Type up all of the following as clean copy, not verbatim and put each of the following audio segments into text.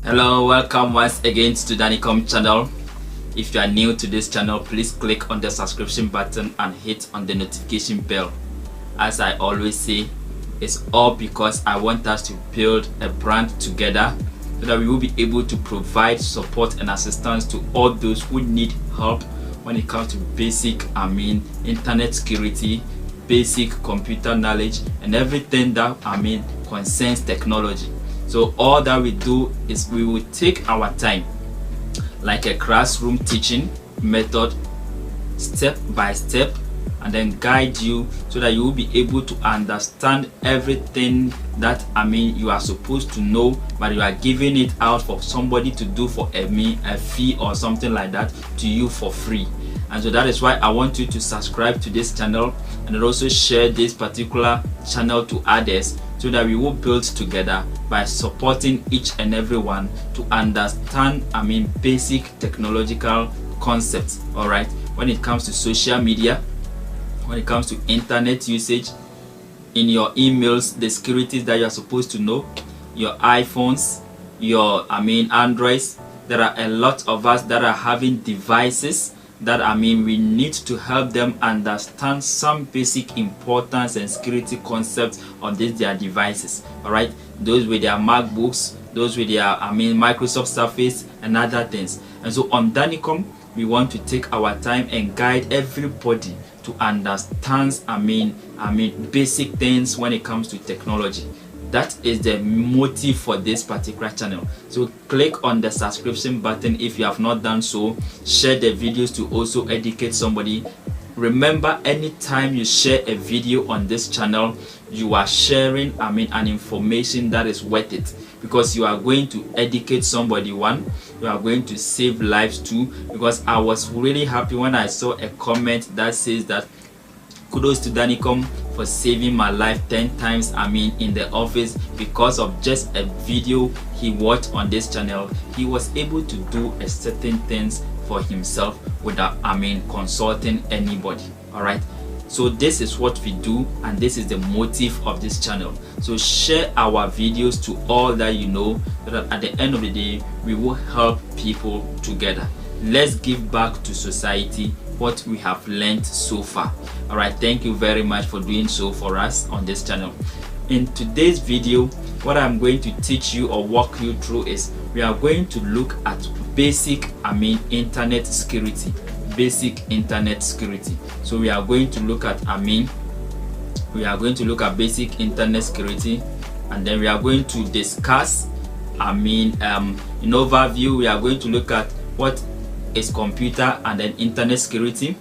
Hello, welcome once again to DANNYCOM channel. If you are new to this channel, please click on the subscription button and hit on the notification bell. As I always say, it's all because I want us to build a brand together so that we will be able to provide support and assistance to all those who need help when it comes to basic internet security, basic computer knowledge, and everything that concerns technology. So all that we do is we will take our time, like a classroom teaching method, step by step, and then guide you so that you will be able to understand everything that you are supposed to know, but you are giving it out for somebody to do for a fee or something like that to you for free. And so that is why I want you to subscribe to this channel and also share this particular channel to others, so that we will build together by supporting each and every one to understand basic technological concepts. All right, when it comes to social media, when it comes to internet usage, in your emails, the securities that you are supposed to know, your iPhones, your Androids. There are a lot of us that are having devices that we need to help them understand some basic importance and security concepts on their devices. All right, those with their MacBooks, those with their Microsoft Surface and other things. And so on DANNYCOM, we want to take our time and guide everybody to understand basic things when it comes to technology. That is the motive for this particular channel. So click on the subscription button if you have not done so. Share the videos to also educate somebody. Remember, anytime you share a video on this channel, you are sharing an information that is worth it, because you are going to educate somebody. One, you are going to save lives too, because I was really happy when I saw a comment that says that kudos to DANNYCOM for saving my life 10 times in the office because of just a video he watched on this channel. He was able to do a certain things for himself without consulting anybody. All right, so this is what we do, and this is the motive of this channel. So share our videos to all that you know, so that at the end of the day we will help people together. Let's give back to society what we have learned so far. All right, thank you very much for doing so for us on this channel. In today's video, what I'm going to teach you or walk you through is we are going to look at basic internet security. Basic internet security. So we are going to look at basic internet security, and then we are going to discuss in overview we are going to look at what is computer and then internet security,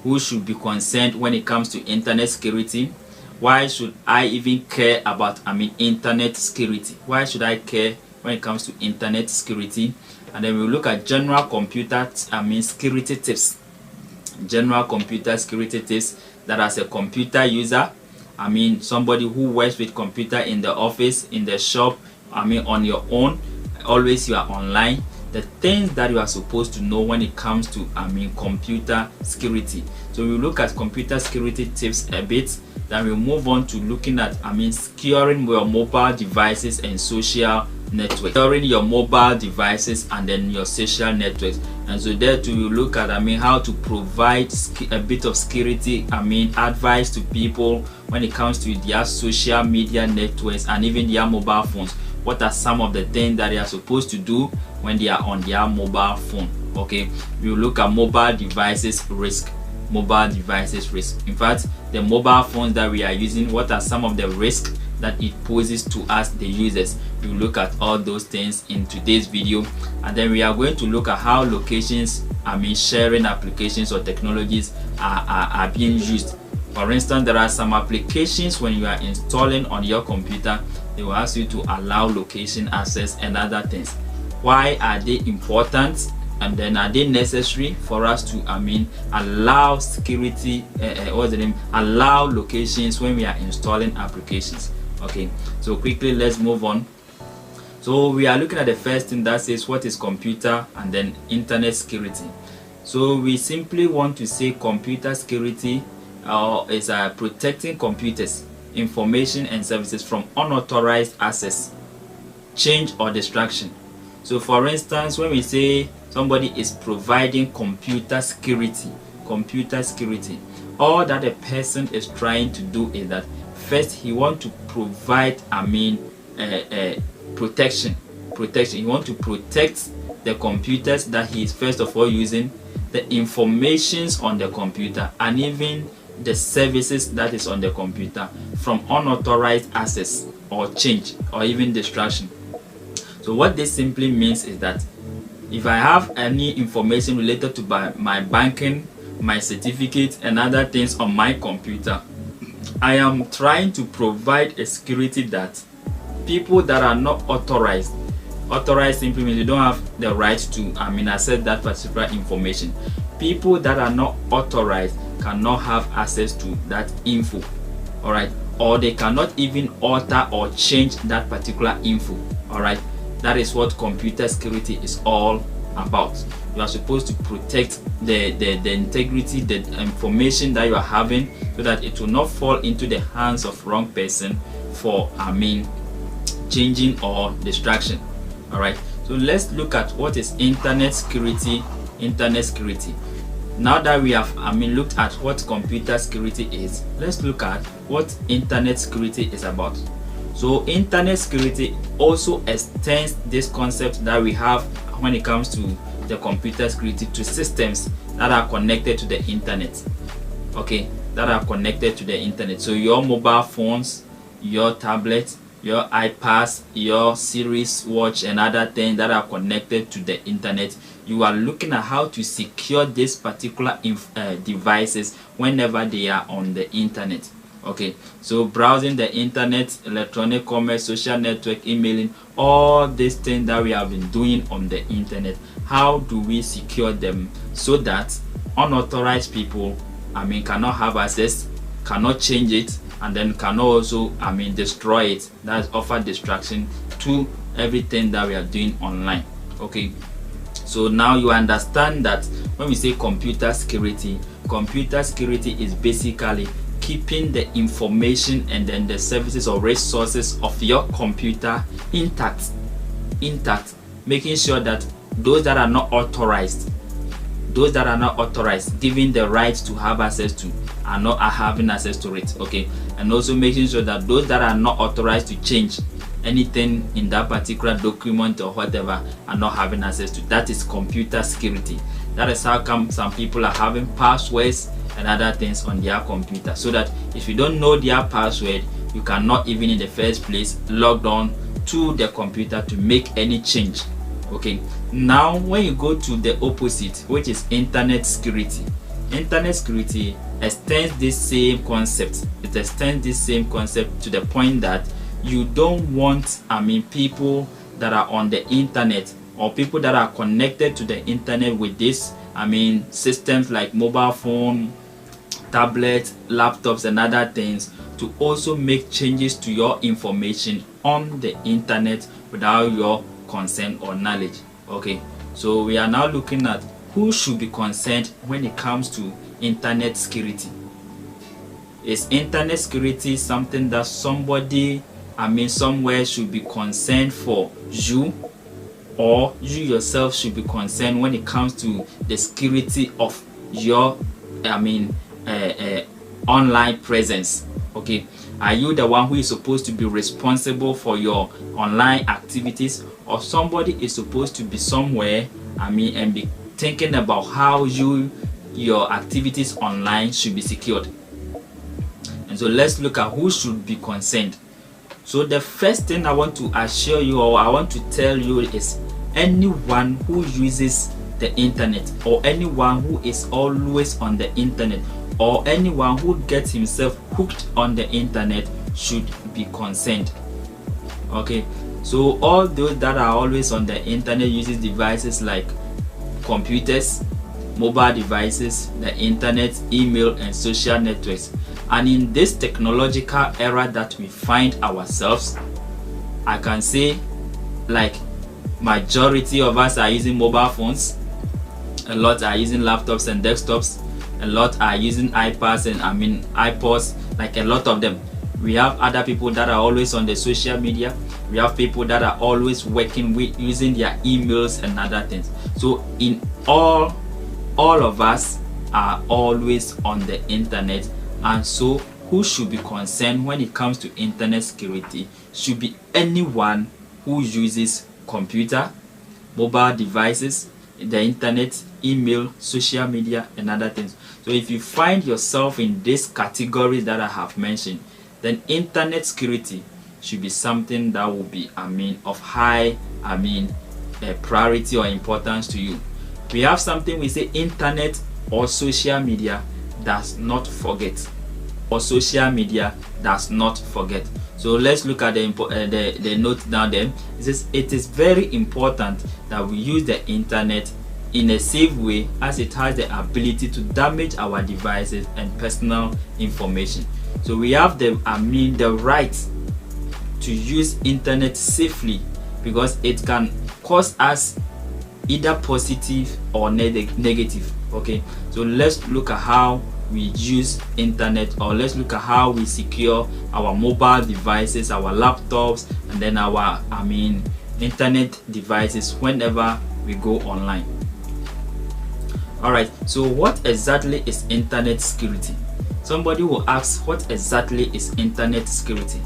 who should be concerned when it comes to internet security, why should I even care about internet security, why should I care when it comes to internet security, and then we'll look at general computer security tips. General computer security tips, that as a computer user, somebody who works with computer in the office, in the shop, on your own, always you are online, the things that you are supposed to know when it comes to computer security. So we look at computer security tips a bit, then we'll move on to looking at securing your mobile devices and social networks, securing your mobile devices and then your social networks. And so there too we'll look at how to provide a bit of security advice to people when it comes to their social media networks and even their mobile phones. What are some of the things that they are supposed to do when they are on their mobile phone? Okay, we will look at mobile devices risk. Mobile devices risk. In fact, the mobile phones that we are using, what are some of the risks that it poses to us, the users? We will look at all those things in today's video, and then we are going to look at how locations, sharing applications or technologies are being used. For instance, there are some applications when you are installing on your computer, they will ask you to allow location access and other things. Why are they important, and then are they necessary for us to allow security allow locations when we are installing applications? Okay, so quickly let's move on. So we are looking at the first thing that says what is computer and then internet security. So we simply want to say computer security is protecting computers, information and services from unauthorized access, change or distraction. So for instance, when we say somebody is providing computer security, all that a person is trying to do is that first he want to provide protection. He want to protect the computers that he is first of all using, the informations on the computer, and even the services that is on the computer from unauthorized access or change or even distraction. So what this simply means is that if I have any information related to my banking, my certificate and other things on my computer, I am trying to provide a security that people that are not authorized simply means you don't have the right to access that particular information. People that are not authorized cannot have access to that info, all right, or they cannot even alter or change that particular info, all right. That is what computer security is all about. You are supposed to protect the integrity, the information that you are having, so that it will not fall into the hands of wrong person for changing or distraction. All right, so let's look at what is internet security. Now that we have looked at what computer security is, let's look at what internet security is about. So internet security also extends this concept that we have when it comes to the computer security to systems that are connected to the internet. Okay, that are connected to the internet. So your mobile phones, your tablets, your iPads, your Series watch and other things that are connected to the internet. You are looking at how to secure these particular devices whenever they are on the internet. Okay, so browsing the internet, electronic commerce, social network, emailing, all these things that we have been doing on the internet, how do we secure them so that unauthorized people cannot have access, cannot change it, and then cannot also destroy it? That's offer distraction to everything that we are doing online. Okay, so now you understand that when we say computer security is basically keeping the information and then the services or resources of your computer intact, making sure that those that are not authorized, given the right to have access to, are not having access to it. Okay, and also making sure that those that are not authorized to change anything in that particular document or whatever are not having access to. That is computer security. That is how come some people are having passwords and other things on their computer, so that if you don't know their password, you cannot even in the first place log on to the computer to make any change. Okay, now when you go to the opposite, which is internet security extends this same concept. It extends this same concept to the point that you don't want people that are on the internet or people that are connected to the internet with this systems like mobile phone, tablets, laptops and other things to also make changes to your information on the internet without your consent or knowledge. Okay, so we are now looking at who should be concerned when it comes to internet security. Is internet security something that somebody somewhere should be concerned for you, or you yourself should be concerned when it comes to the security of your online presence? Okay, are you the one who is supposed to be responsible for your online activities, or somebody is supposed to be somewhere and be thinking about how your activities online should be secured? And so let's look at who should be concerned. So the first thing I want to assure you, or I want to tell you, is anyone who uses the internet, or anyone who is always on the internet, or anyone who gets himself hooked on the internet should be concerned. Okay, so all those that are always on the internet uses devices like computers, mobile devices, the internet, email and social networks. And in this technological era that we find ourselves, I can say like majority of us are using mobile phones, a lot are using laptops and desktops, a lot are using iPads and iPods, like a lot of them. We have other people that are always on the social media. We have people that are always working with using their emails and other things. So in all of us are always on the internet, and so who should be concerned when it comes to internet security should be anyone who uses computer, mobile devices, the internet, email, social media and other things. So if you find yourself in these categories that I have mentioned, then internet security should be something that will be of high priority or importance to you. We have something we say: internet or social media does not forget, or social media does not forget. So let's look at the note down there. It says it is very important that we use the internet in a safe way, as it has the ability to damage our devices and personal information. So we have the right to use internet safely, because it can cause us either positive or negative. Okay, so let's look at how we use internet, or let's look at how we secure our mobile devices, our laptops, and then our internet devices whenever we go online. All right, so what exactly is internet security? Somebody will ask, what exactly is internet security?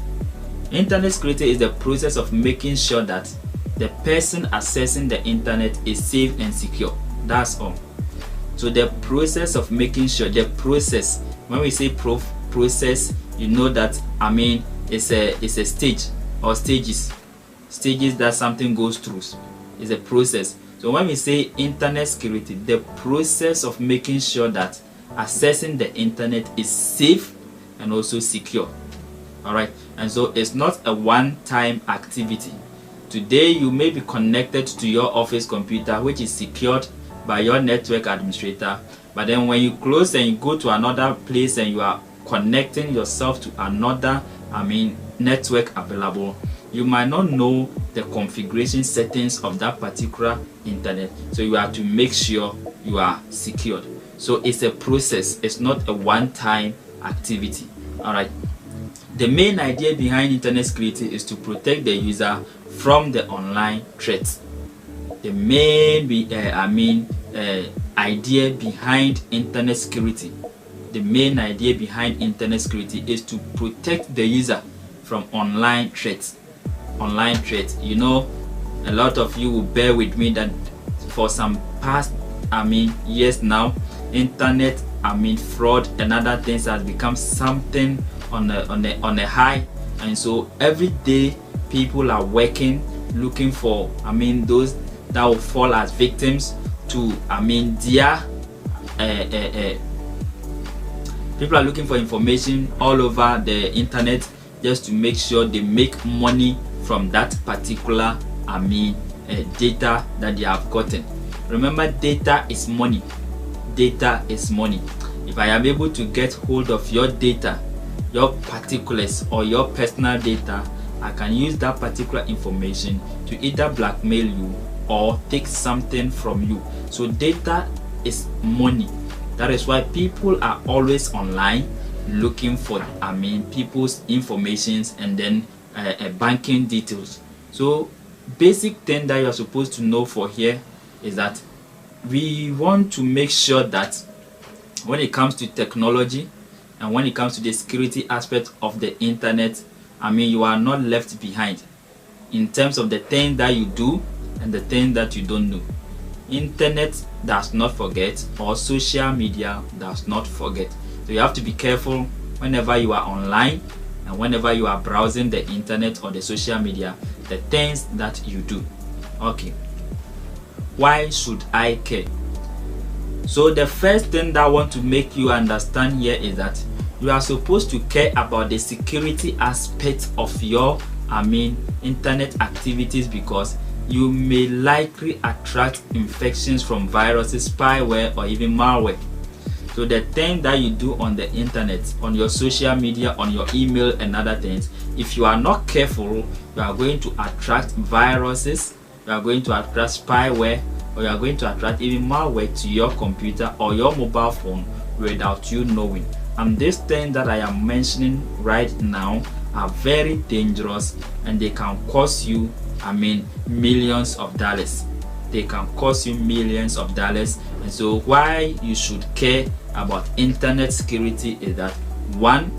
Internet security is the process of making sure that the person accessing the internet is safe and secure. That's all. So the process of making sure, the process, when we say process, you know that it's a stage or stages that something goes through. It's a process. So when we say internet security, the process of making sure that accessing the internet is safe and also secure. All right, and so it's not a one-time activity. Today you may be connected to your office computer, which is secured by your network administrator, but then when you close and you go to another place and you are connecting yourself to another network available, you might not know the configuration settings of that particular internet. So you have to make sure you are secured. So it's a process, it's not a one-time activity. All right, the main idea behind internet security is to protect the user from the online threats. The main idea behind internet security, is to protect the user from online threats. You know, a lot of you will bear with me that for some past years now, internet fraud and other things has become something on a high, and so every day people are working, looking for those that will fall as victims to their people are looking for information all over the internet just to make sure they make money from that particular data that they have gotten. Remember, data is money. If I am able to get hold of your data, your particulars or your personal data, I can use that particular information to either blackmail you or take something from you. So data is money. That is why people are always online looking for people's informations and then banking details. So basic thing that you are supposed to know for here is that we want to make sure that when it comes to technology and when it comes to the security aspect of the internet, you are not left behind in terms of the things that you do and the things that you don't know. Internet does not forget, or social media does not forget. So you have to be careful whenever you are online and whenever you are browsing the internet or the social media, the things that you do. Okay, why should I care? So the first thing that I want to make you understand here is that you are supposed to care about the security aspect of your internet activities, because you may likely attract infections from viruses, spyware, or even malware. So the thing that you do on the internet, on your social media, on your email and other things, if you are not careful, you are going to attract viruses, you are going to attract spyware, or you are going to attract even malware to your computer or your mobile phone without you knowing. And these things that I am mentioning right now are very dangerous, and they can cost you, millions of dollars. They can cost you millions of dollars. And so why you should care about internet security is that, one,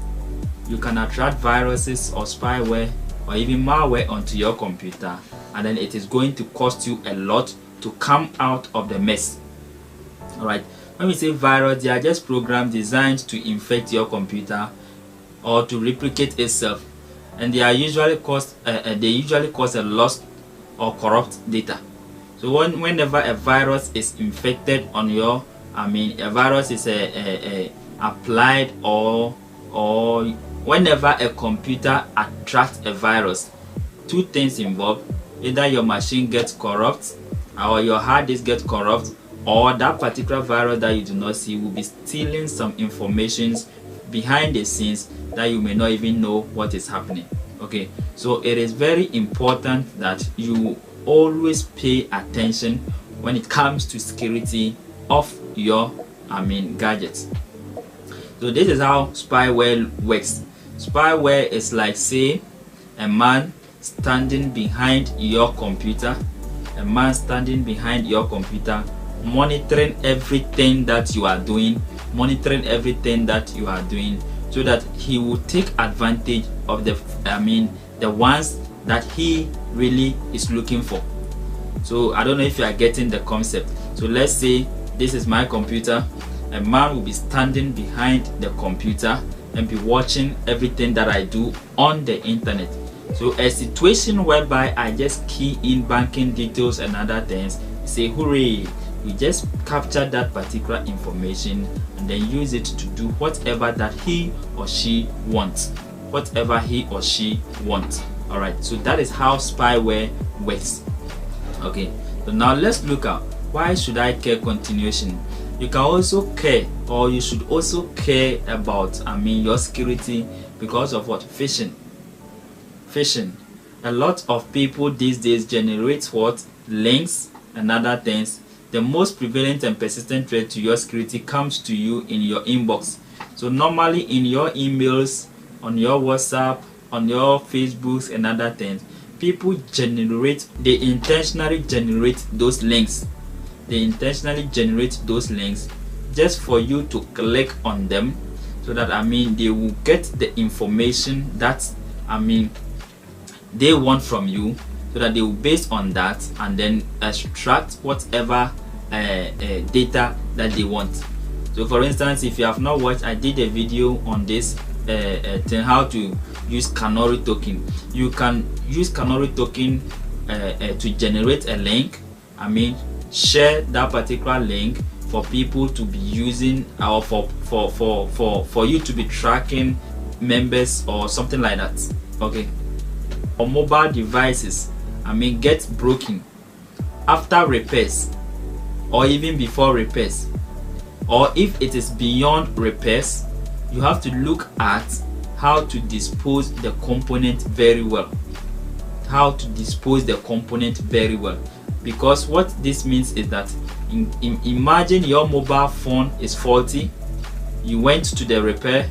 you can attract viruses or spyware or even malware onto your computer, and then it is going to cost you a lot to come out of the mess. All right, when we say virus, they are just programs designed to infect your computer or to replicate itself, and they usually cause a loss or corrupt data. So whenever a virus is infected on your, a virus is applied, or whenever a computer attracts a virus, two things involved: either your machine gets corrupt, or your hard disk gets corrupt, or that particular virus that you do not see will be stealing some information behind the scenes that you may not even know what is happening. Okay, so it is very important that you always pay attention when it comes to security of your gadgets. So this is how spyware works. Spyware is like, say, a man standing behind your computer, monitoring everything that you are doing, so that he will take advantage of the ones that he really is looking for. So I don't know if you are getting the concept. So let's say this is my computer. A man will be standing behind the computer and be watching everything that I do on the internet. So a situation whereby I just key in banking details and other things, say hooray, we just capture that particular information and then use it to do whatever that he or she wants. All right, so that is how spyware works. Okay, so now let's look at why should I care continuation. You can also care, or you should also care about your security because of what? Phishing. A lot of people these days generate what? Links and other things. The most prevalent and persistent threat to your security comes to you in your inbox. So normally in your emails, on your WhatsApp, on your Facebooks and other things, people they intentionally generate those links. Just for you to click on them, so that they will get the information that they want from you, so that they will base on that and then extract whatever data that they want. So for instance, if you have not watched, I did a video on this thing, how to use canary token. You can use canary token to generate a link, share that particular link for people to be using, or for you to be tracking members or something like that. Okay, or mobile devices get broken after repairs or even before repairs, or if it is beyond repairs, you have to look at how to dispose the component very well. Because what this means is that imagine your mobile phone is faulty, you went to the repair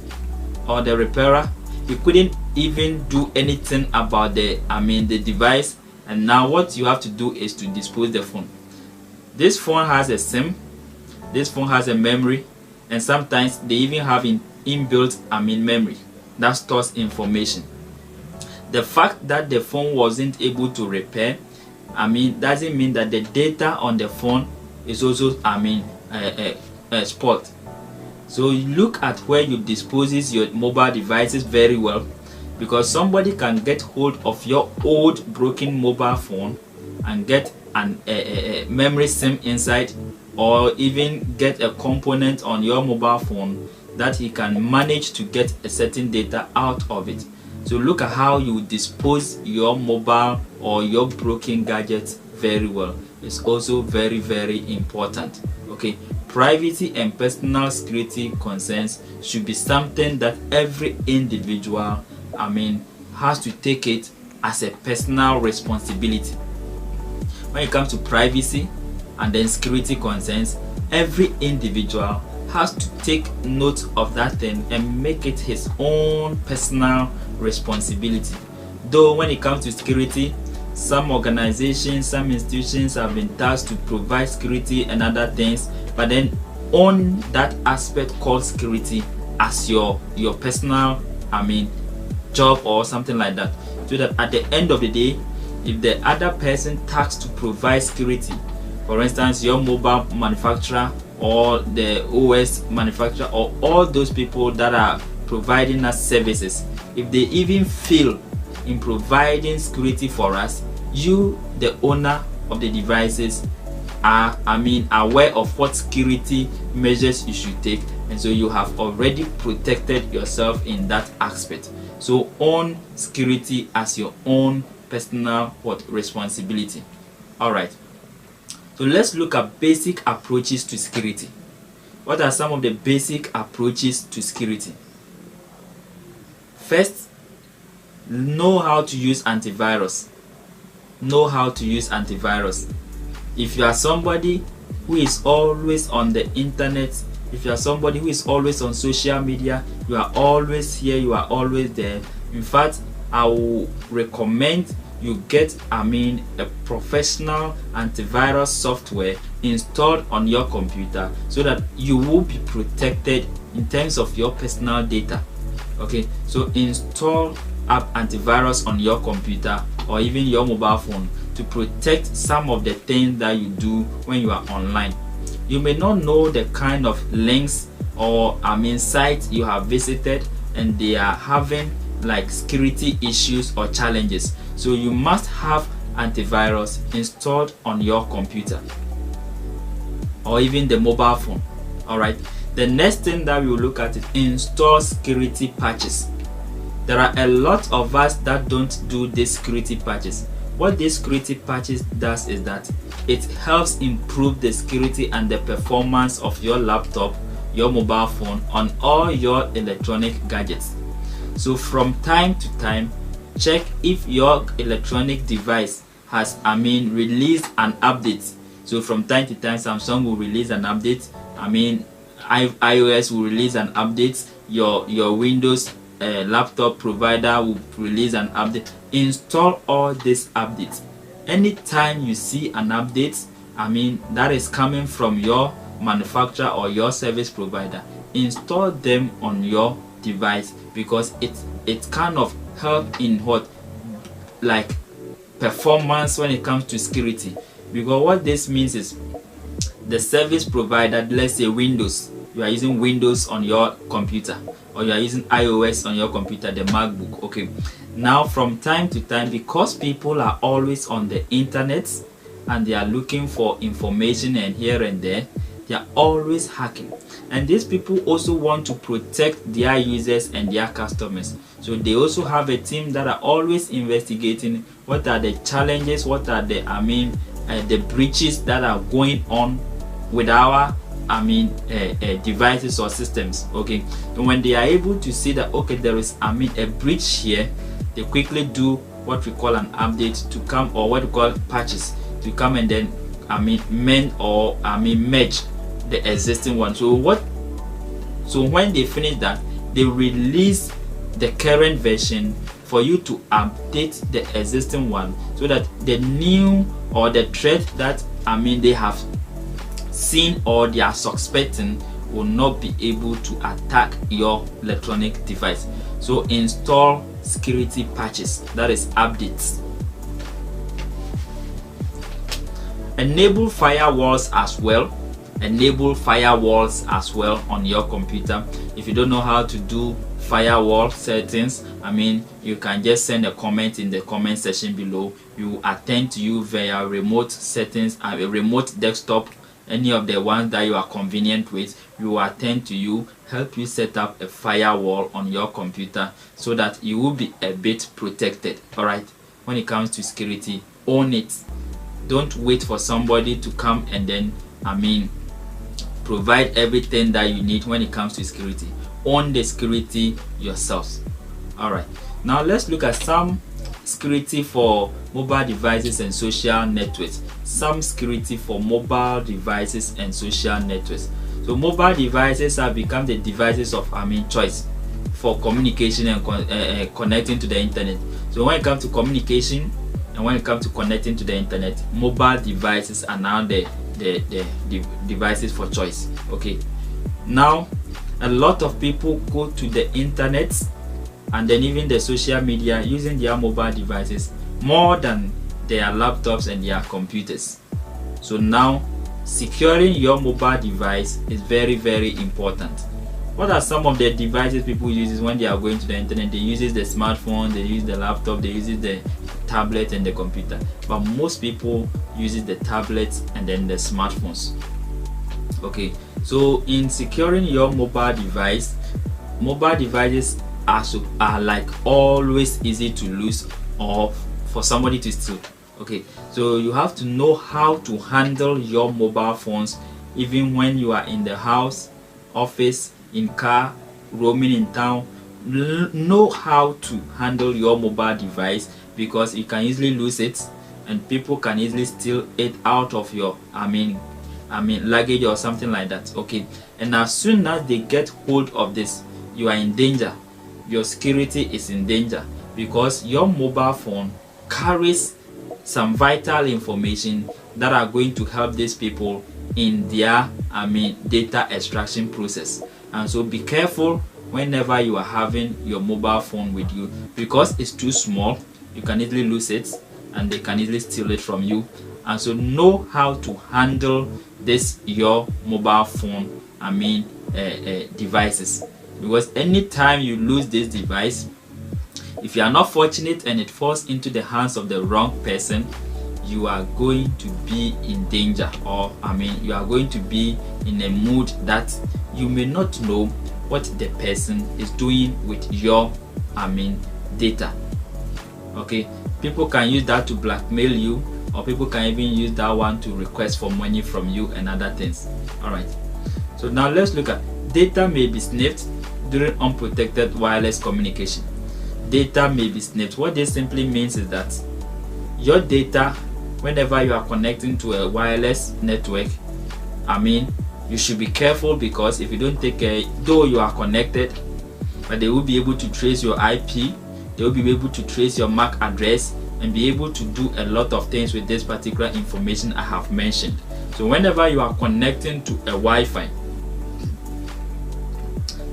or the repairer, you couldn't even do anything about the device, and now what you have to do is to dispose the phone. This phone has a SIM, this phone has a memory, and sometimes they even have inbuilt memory that stores information. The fact that the phone wasn't able to repair doesn't mean that the data on the phone is also spoiled. So you look at where you disposes your mobile devices very well, because somebody can get hold of your old broken mobile phone and get a memory SIM inside, or even get a component on your mobile phone that he can manage to get a certain data out of it. So look at how you dispose your mobile or your broken gadgets very well. It's also very, very important. Okay, privacy and personal security concerns should be something that every individual has to take it as a personal responsibility. When it comes to privacy and then security concerns, every individual has to take note of that thing and make it his own personal responsibility. Though when it comes to security, some organizations, some institutions have been tasked to provide security and other things, but then own that aspect called security as your personal job or something like that, so that at the end of the day, if the other person tasked to provide security, for instance your mobile manufacturer or the OS manufacturer or all those people that are providing us services, if they even fail in providing security for us, you, the owner of the devices, are aware of what security measures you should take, and so you have already protected yourself in that aspect. So own security as your own personal responsibility. All right, so let's look at basic approaches to security. What are some of the basic approaches to security? First, know how to use antivirus. Know how to use antivirus. If you are somebody who is always on the internet, if you are somebody who is always on social media, you are always here, you are always there, in fact I will recommend you get a professional antivirus software installed on your computer, so that you will be protected in terms of your personal data. Okay, so install app antivirus on your computer or even your mobile phone to protect some of the things that you do when you are online. You may not know the kind of links or sites you have visited, and they are having like security issues or challenges, so you must have antivirus installed on your computer or even the mobile phone. All right, the next thing that we will look at is install security patches. There are a lot of us that don't do these security patches. What this security patches does is that it helps improve the security and the performance of your laptop, your mobile phone, on all your electronic gadgets. So from time to time, check if your electronic device has released an update. So from time to time, Samsung will release an update, iOS will release an update, your Windows laptop provider will release an update. Install all these updates. Anytime you see an update that is coming from your manufacturer or your service provider, install them on your device, because it kind of help in performance when it comes to security. Because what this means is the service provider, let's say Windows, you are using Windows on your computer, or you are using iOS on your computer, the MacBook. Okay, now from time to time, because people are always on the internet and they are looking for information and here and there, they are always hacking, and these people also want to protect their users and their customers. So they also have a team that are always investigating what are the challenges, what are the the breaches that are going on with our devices or systems. Okay, and when they are able to see that okay, there is a breach here, they quickly do what we call an update to come, or what we call patches, to come and then mend or merge the existing one. So when they finish that, they release the current version for you to update the existing one, so that the new or the threat that they have seen or they are suspecting will not be able to attack your electronic device. So install security patches, that is updates. Enable firewalls as well. Enable firewalls as well on your computer. If you don't know how to do firewall settings, you can just send a comment in the comment section below. We will attend to you via remote settings, a remote desktop, any of the ones that you are convenient with. We will attend to you, help you set up a firewall on your computer, so that you will be a bit protected. All right, when it comes to security, own it. Don't wait for somebody to come and then provide everything that you need when it comes to security. Own the security yourselves. All right, now let's look at some security for mobile devices and social networks. Some security for mobile devices and social networks. So mobile devices have become the devices of choice for communication and connecting to the internet. So when it comes to communication and when it comes to connecting to the internet, mobile devices are now the devices for choice. Okay, now a lot of people go to the internet and then even the social media using their mobile devices more than their laptops and their computers. So now securing your mobile device is very, very important. What are some of the devices people use when they are going to the internet? They use the smartphone, they use the laptop, they use the tablet and the computer, but most people use the tablets and then the smartphones. Okay, so in securing your mobile device, mobile devices are like always easy to lose or for somebody to steal. Okay, so you have to know how to handle your mobile phones even when you are in the house, office, in car, roaming in town. Know how to handle your mobile device, because you can easily lose it and people can easily steal it out of your luggage or something like that. Okay, and as soon as they get hold of this, you are in danger. Your security is in danger, because your mobile phone carries some vital information that are going to help these people in their data extraction process. And so be careful whenever you are having your mobile phone with you, because it's too small, you can easily lose it and they can easily steal it from you. And so know how to handle this your mobile phone devices, because anytime you lose this device, if you are not fortunate and it falls into the hands of the wrong person, you are going to be in danger, or you are going to be in a mood that you may not know what the person is doing with your data. Okay, people can use that to blackmail you, or people can even use that one to request for money from you and other things. All right, so now let's look at data may be sniffed during unprotected wireless communication. Data may be sniffed. What this simply means is that your data, whenever you are connecting to a wireless network, you should be careful, because if you don't take care, though you are connected, but they will be able to trace your IP, they will be able to trace your MAC address and be able to do a lot of things with this particular information I have mentioned. So whenever you are connecting to a Wi-Fi,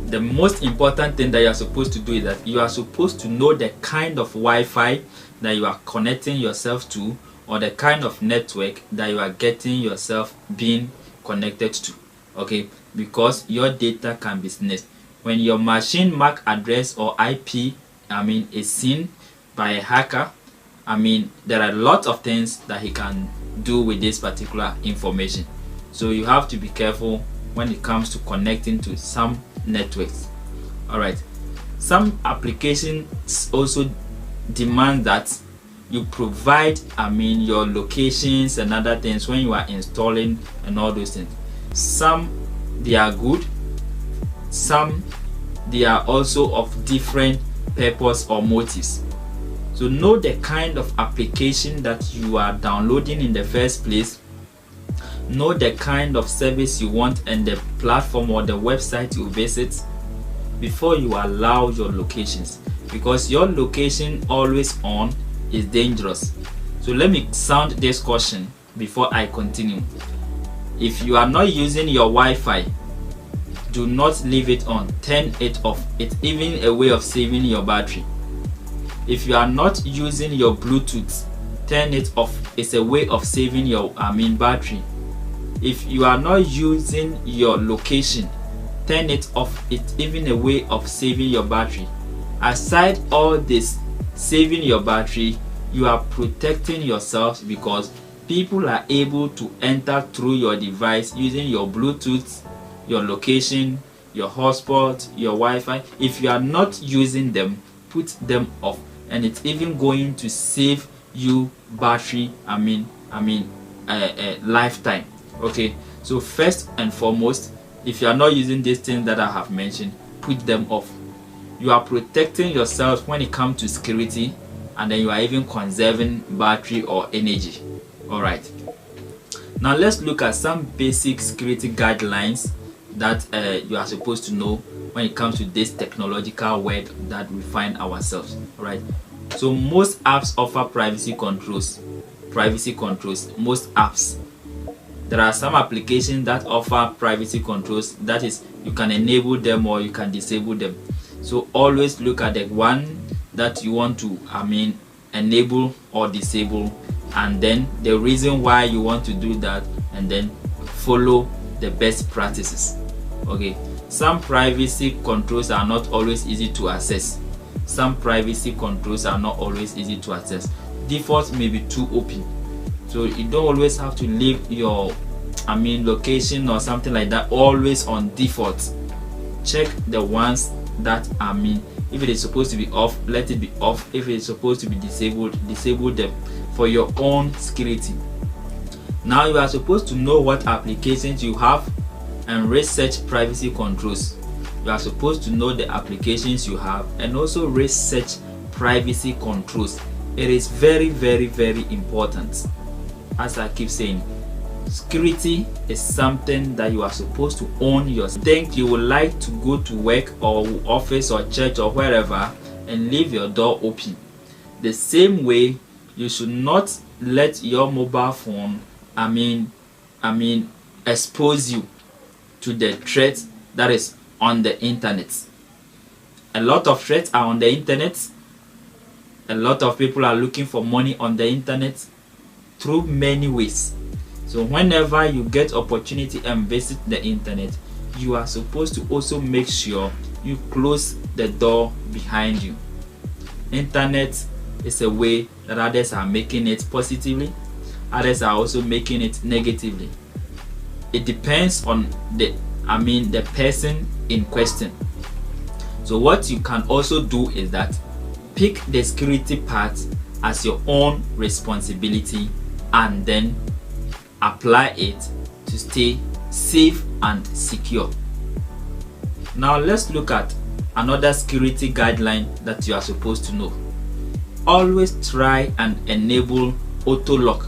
the most important thing that you are supposed to do is that you are supposed to know the kind of Wi-Fi that you are connecting yourself to, or the kind of network that you are getting yourself being connected to. Okay, because your data can be sniffed. When your machine MAC address or IP is seen by a hacker, there are a lot of things that he can do with this particular information. So you have to be careful when it comes to connecting to some networks. All right, some applications also demand that you provide your locations and other things when you are installing and all those things. Some they are good, some they are also of different purpose or motives. So know the kind of application that you are downloading in the first place. Know the kind of service you want and the platform or the website you visit before you allow your locations, because your location always on is dangerous. So let me sound this caution before I continue. If you are not using your Wi-Fi, do not leave it on. Turn it off. It's even a way of saving your battery. If you are not using your Bluetooth, turn it off. It's a way of saving your battery. If you are not using your location, turn it off. It's even a way of saving your battery. Aside all this saving your battery, you are protecting yourself, because people are able to enter through your device using your Bluetooth, your location, your hotspot, your Wi-Fi. If you are not using them, put them off, and it's even going to save you battery lifetime. Okay, so first and foremost, if you are not using these things that I have mentioned, put them off. You are protecting yourself when it comes to security, and then you are even conserving battery or energy. All right, now let's look at some basic security guidelines that you are supposed to know when it comes to this technological world that we find ourselves. All right, so most apps offer privacy controls. Most apps. There are some applications that offer privacy controls, that is, you can enable them or you can disable them. So always look at the one that you want to enable or disable, and then the reason why you want to do that, and then follow the best practices. Okay, some privacy controls are not always easy to access. Default may be too open, so you don't always have to leave your location or something like that always on default. Check the ones that if it is supposed to be off, let it be off. If it is supposed to be disabled, disable them for your own security. Now you are supposed to know what applications you have and research privacy controls. You are supposed to know the applications you have and also research privacy controls. It is very, very, very important. As I keep saying, security is something that you are supposed to own yourself. Think you would like to go to work or office or church or wherever and leave your door open. The same way, you should not let your mobile phone expose you to the threat that is on the internet. A lot of threats are on the internet. A lot of people are looking for money on the internet through many ways. So whenever you get opportunity and visit the internet, you are supposed to also make sure you close the door behind you. Internet is a way that others are making it positively, others are also making it negatively. It depends on the person in question. So what you can also do is that pick the security part as your own responsibility and then apply it to stay safe and secure. Now let's look at another security guideline that you are supposed to know. Always try and enable auto lock.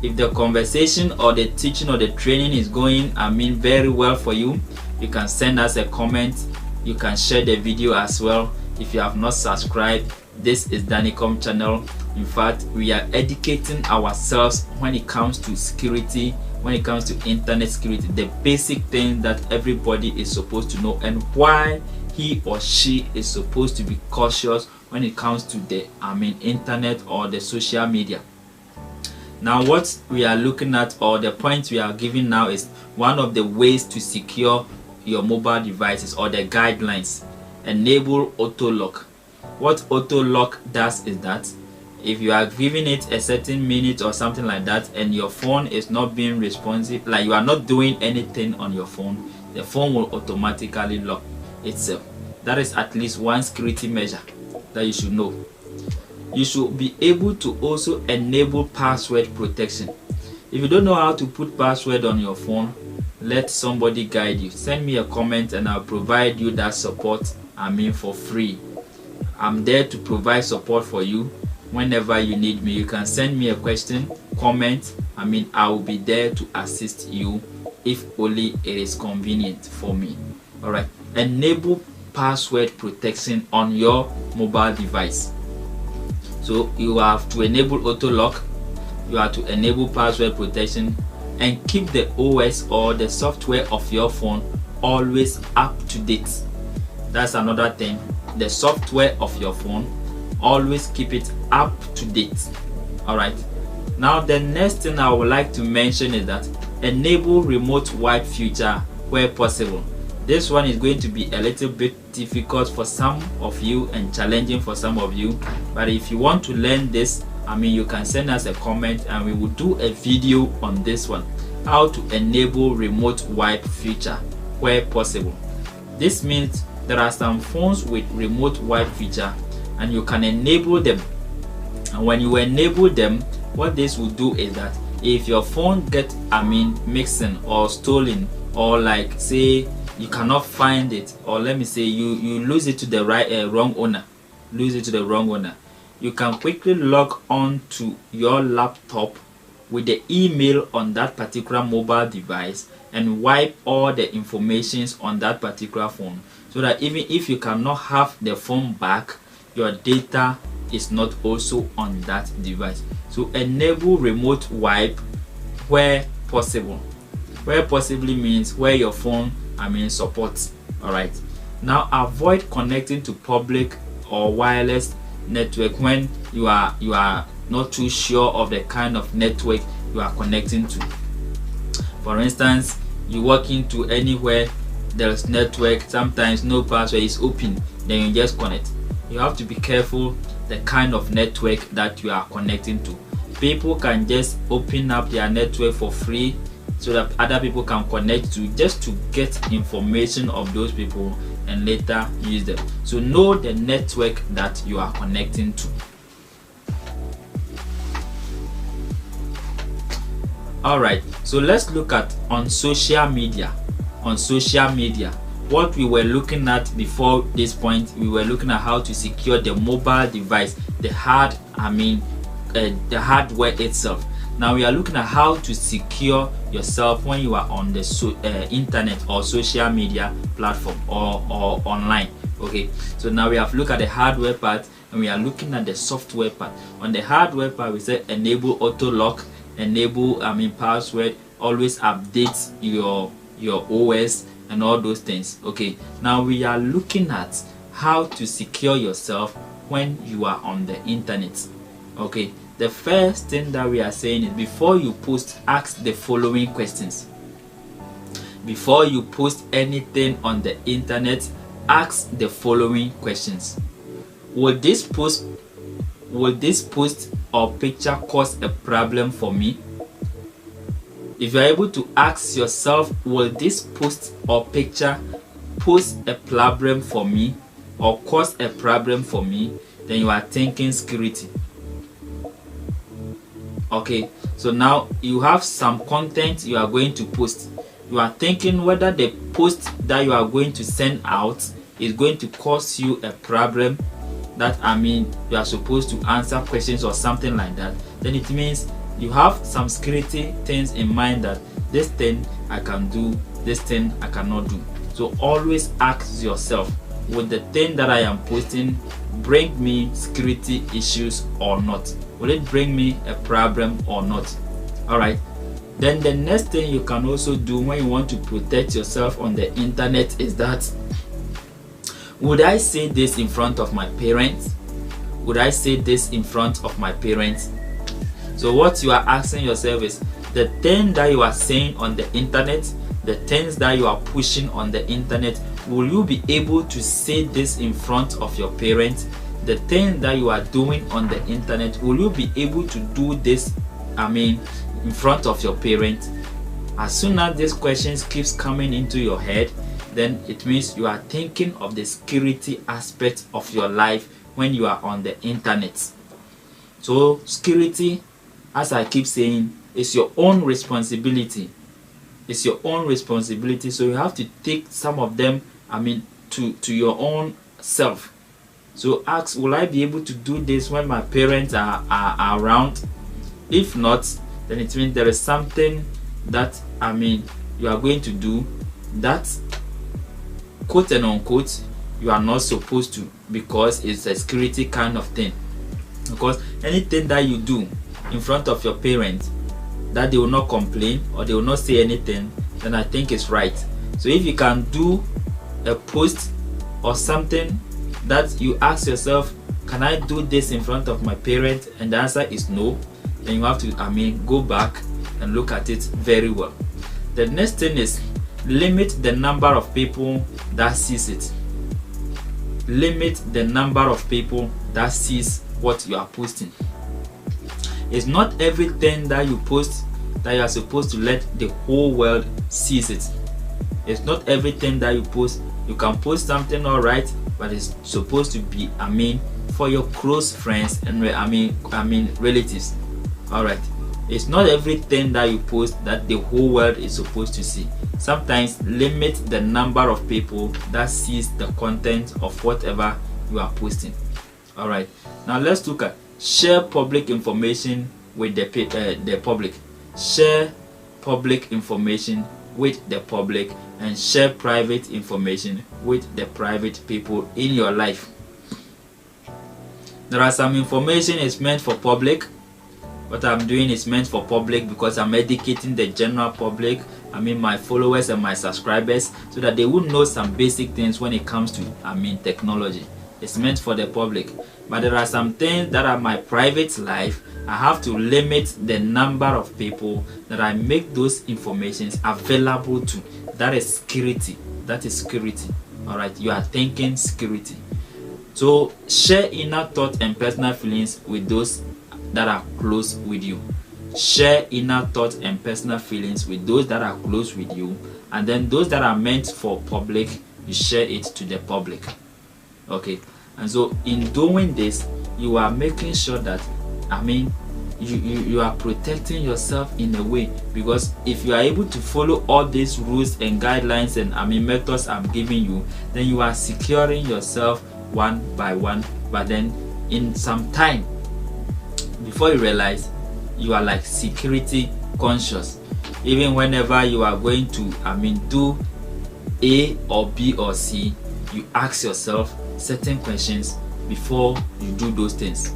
If the conversation or the teaching or the training is going very well for you, you can send us a comment. You can share the video as well. If you have not subscribed, this is DANNYCOM channel. In fact, we are educating ourselves when it comes to security, when it comes to internet security, the basic thing that everybody is supposed to know, and why he or she is supposed to be cautious when it comes to the internet or the social media. Now what we are looking at, or the point we are giving now, is one of the ways to secure your mobile devices, or the guidelines. Enable auto lock. What auto lock does is that if you are giving it a certain minute or something like that and your phone is not being responsive, like you are not doing anything on your phone, the phone will automatically lock itself. That is at least one security measure that you should know. You should be able to also enable password protection. If you don't know how to put password on your phone, let somebody guide you. Send me a comment and I'll provide you that support for free. I'm there to provide support for you whenever you need me. You can send me a question, comment. I will be there to assist you if only it is convenient for me. All right, enable password protection on your mobile device. So you have to enable auto lock, you have to enable password protection, and keep the OS or the software of your phone always up to date. That's another thing. The software of your phone, always keep it up to date. All right, now the next thing I would like to mention is that enable remote wipe feature where possible. This one is going to be a little bit difficult for some of you and challenging for some of you, but if you want to learn this, you can send us a comment and we will do a video on this one, how to enable remote wipe feature where possible. This means there are some phones with remote wipe feature and you can enable them, and when you enable them, what this will do is that if your phone gets mixing or stolen, or like say you cannot find it, or let me say you lose it to the wrong owner, you can quickly log on to your laptop with the email on that particular mobile device and wipe all the informations on that particular phone, so that even if you cannot have the phone back, your data is not also on that device. So enable remote wipe where possible. Where possibly means where your phone supports. All right. Now avoid connecting to public or wireless network when you are not too sure of the kind of network you are connecting to. For instance, you walk into anywhere there's network, sometimes no password is open, then you just connect. You have to be careful the kind of network that you are connecting to. People can just open up their network for free so that other people can connect to, just to get information of those people and later use them. So know the network that you are connecting to. Alright, so let's look at on social media. On social media, what we were looking at before this point, we were looking at how to secure the mobile device, the hardware itself. Now we are looking at how to secure yourself when you are on the internet or social media platform or online. Okay, so now we have looked at the hardware part and we are looking at the software part. On the hardware part, we said enable auto lock, enable password, always update your OS and all those things. Okay, now we are looking at how to secure yourself when you are on the internet. Okay, the first thing that we are saying is, before you post, ask the following questions. Before you post anything on the internet, ask the following questions. Will this post or picture cause a problem for me? If you are able to ask yourself, will this post or picture pose a problem for me or cause a problem for me, then you are thinking security. Okay, so now you have some content you are going to post. You are thinking whether the post that you are going to send out is going to cause you a problem, that you are supposed to answer questions or something like that. Then it means you have some security things in mind, that this thing I can do, this thing I cannot do. So always ask yourself, will the thing that I am posting bring me security issues or not? Will it bring me a problem or not? Alright, then the next thing you can also do when you want to protect yourself on the internet is that, would I say this in front of my parents? Would I say this in front of my parents? So what you are asking yourself is, the thing that you are saying on the internet, the things that you are pushing on the internet, will you be able to say this in front of your parents? The thing that you are doing on the internet, will you be able to do this in front of your parents? As soon as these questions keeps coming into your head, then it means you are thinking of the security aspect of your life when you are on the internet. So security, as I keep saying, is your own responsibility. It's your own responsibility. So you have to take some of them to your own self. So ask, will I be able to do this when my parents are around? If not, then it means there is something that you are going to do that, quote and unquote, you are not supposed to, because it's a security kind of thing. Because anything that you do in front of your parents that they will not complain or they will not say anything, then I think it's right. So if you can do a post or something that you ask yourself, can I do this in front of my parents, and the answer is no, then you have to go back and look at it very well. The next thing is, limit the number of people that sees it. Limit the number of people that sees what you are posting. It's not everything that you post that you are supposed to let the whole world sees it. It's not everything that you post. You can post something, alright, but it's supposed to be for your close friends and relatives. Alright, it's not everything that you post that the whole world is supposed to see. Sometimes limit the number of people that sees the content of whatever you are posting. Alright, now let's look at share public information with the public. Share public information with the public, and share private information with the private people in your life. There are some information is meant for public. What I'm doing is meant for public because I'm educating the general public, my followers and my subscribers, so that they would know some basic things when it comes to technology. It's meant for the public. But there are some things that are my private life. I have to limit the number of people that I make those informations available to. That is security. That is security. Alright, you are thinking security. So share inner thought and personal feelings with those that are close with you. Share inner thoughts and personal feelings with those that are close with you, and then those that are meant for public, you share it to the public. Okay, and so in doing this, you are making sure that you are protecting yourself in a way, because if you are able to follow all these rules and guidelines and methods I'm giving you, then you are securing yourself one by one. But then in some time, before you realize, you are like security conscious. Even whenever you are going to do A or B or C, you ask yourself certain questions before you do those things.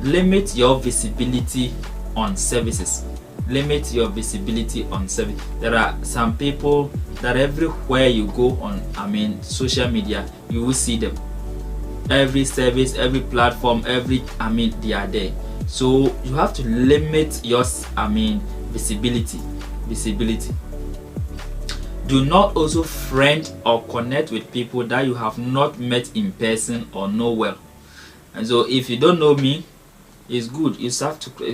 Limit your visibility on services. Limit your visibility on service. There are some people that everywhere you go on social media, you will see them. Every service, every platform, they are there. So you have to limit your visibility. Do not also friend or connect with people that you have not met in person or know well. And so if you don't know me, it's good. You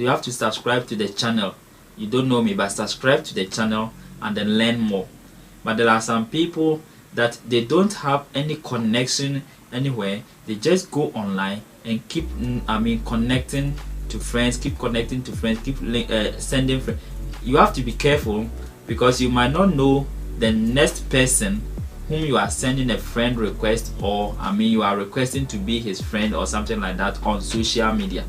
have to subscribe to the channel. You don't know me, but subscribe to the channel and then learn more. But there are some people that they don't have any connection anywhere. They just go online and keep connecting to friends, keep sending friends. You have to be careful, because you might not know the next person whom you are sending a friend request, or you are requesting to be his friend or something like that on social media.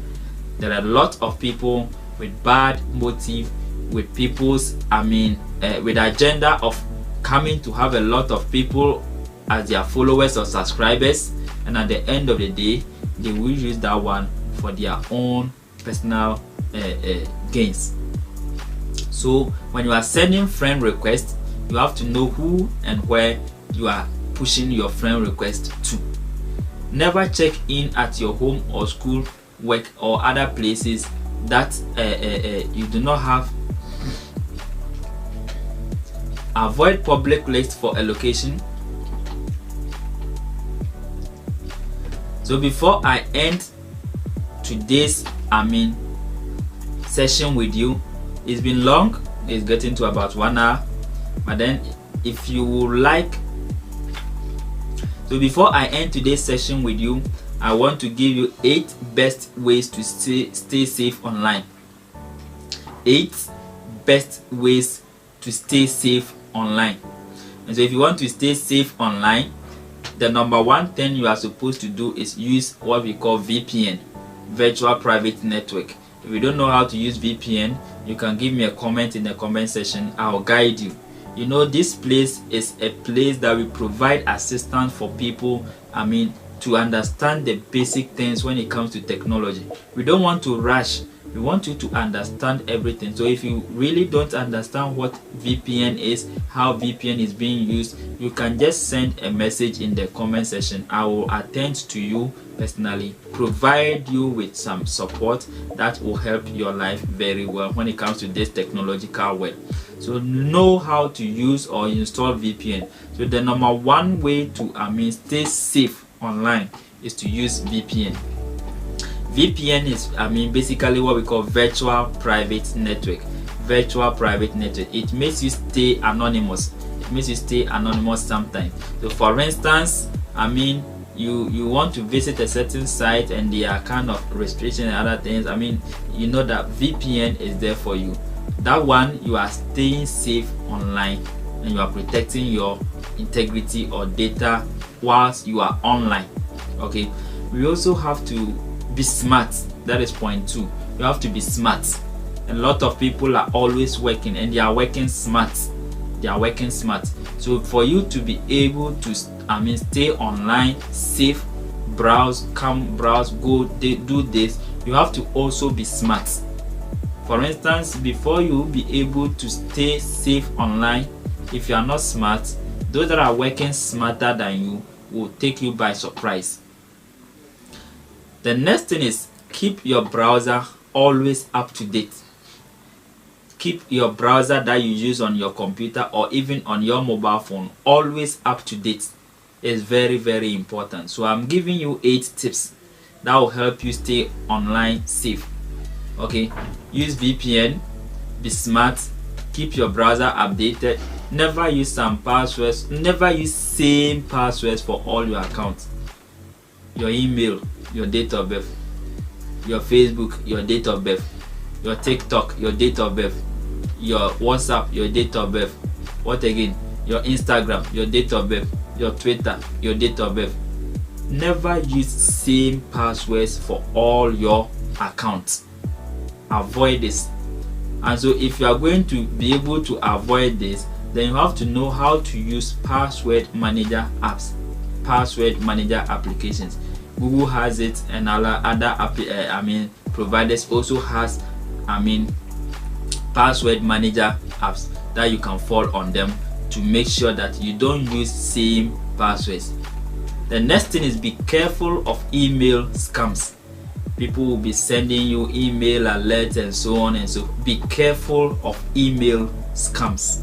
There are a lot of people with bad motive, with people's with agenda of coming to have a lot of people as their followers or subscribers, and at the end of the day, they will use that one for their own personal gains. So when you are sending friend requests, you have to know who and where you are pushing your friend request to. Never check in at your home or school, work or other places that you do not have. Avoid public lists for a location. So before I end today's session with you, it's been long, it's getting to about 1 hour, but then if you would like, so before I end today's session with you, I want to give you 8 best ways to stay safe online. 8 best ways to stay safe online. And so if you want to stay safe online, the number one thing you are supposed to do is use what we call VPN, virtual private network. If you don't know how to use VPN, you can give me a comment in the comment section. I'll guide you. You know, this place is a place that we provide assistance for people to understand the basic things when it comes to technology. We don't want to rush. We want you to understand everything. So if you really don't understand what VPN is, how VPN is being used, you can just send a message in the comment section. I will attend to you personally, provide you with some support that will help your life very well when it comes to this technological world. So know how to use or install VPN. So the number one way to stay safe online is to use VPN. VPN is basically what we call virtual private network. Virtual private network. It makes you stay anonymous. It makes you stay anonymous sometimes. So for instance, you want to visit a certain site and there are kind of restrictions and other things. You know that VPN is there for you. That one, you are staying safe online and you are protecting your integrity or data whilst you are online. Okay, we also have to be smart. That is point 2. You have to be smart. A lot of people are always working and they are working smart. They are working smart. So for you to be able to stay online, safe, browse, come browse, go do this, you have to also be smart. For instance, before you be able to stay safe online, if you are not smart, those that are working smarter than you will take you by surprise. The next thing is keep your browser always up to date. Keep your browser that you use on your computer or even on your mobile phone always up to date. It's very, very important. So I'm giving you 8 tips that will help you stay online safe. Okay, use VPN, be smart, keep your browser updated, never use some passwords, never use same passwords for all your accounts. Your email, your date of birth, your Facebook, your date of birth, your TikTok, your date of birth, your WhatsApp, your date of birth, what again, your Instagram, your date of birth, your Twitter, your date of birth. Never use same passwords for all your accounts. Avoid this. And so if you are going to be able to avoid this, then you have to know how to use password manager apps, password manager applications. Google has it, and other providers also has password manager apps that you can fall on them to make sure that you don't use same passwords. The next thing is be careful of email scams. People will be sending you email alerts and so on, and so be careful of email scams.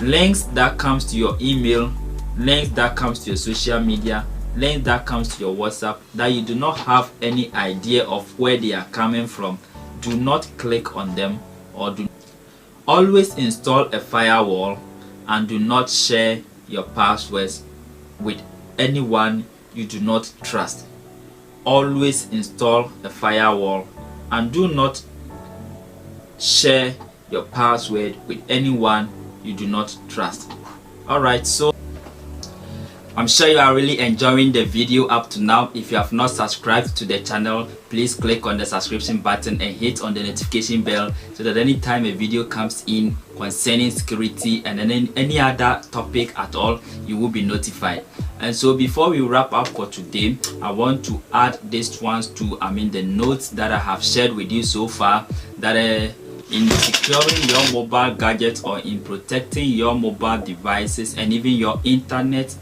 Links that comes to your email, links that comes to your social media, links that comes to your WhatsApp that you do not have any idea of where they are coming from, do not click on them, or do always install a firewall, and do not share your passwords with anyone you do not trust. Always install a firewall and do not share your password with anyone you do not trust. Alright, so I'm sure you are really enjoying the video up to now. If you have not subscribed to the channel, please click on the subscription button and hit on the notification bell so that anytime a video comes in concerning security and any other topic at all, you will be notified. And so before we wrap up for today, I want to add these ones to the notes that I have shared with you so far, that in securing your mobile gadgets or in protecting your mobile devices and even your internet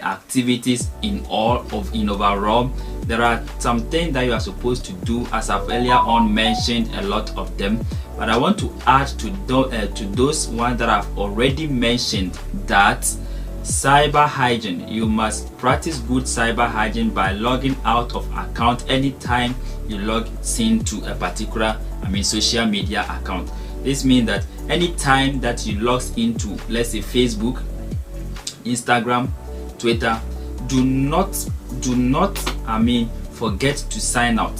activities in overall, there are some things that you are supposed to do, as I've earlier on mentioned a lot of them, but I want to add to those ones that I've already mentioned, that cyber hygiene. You must practice good cyber hygiene by logging out of account anytime you log into a particular social media account. This means that anytime that you log into, let's say, Facebook, Instagram, Twitter, do not forget to sign out.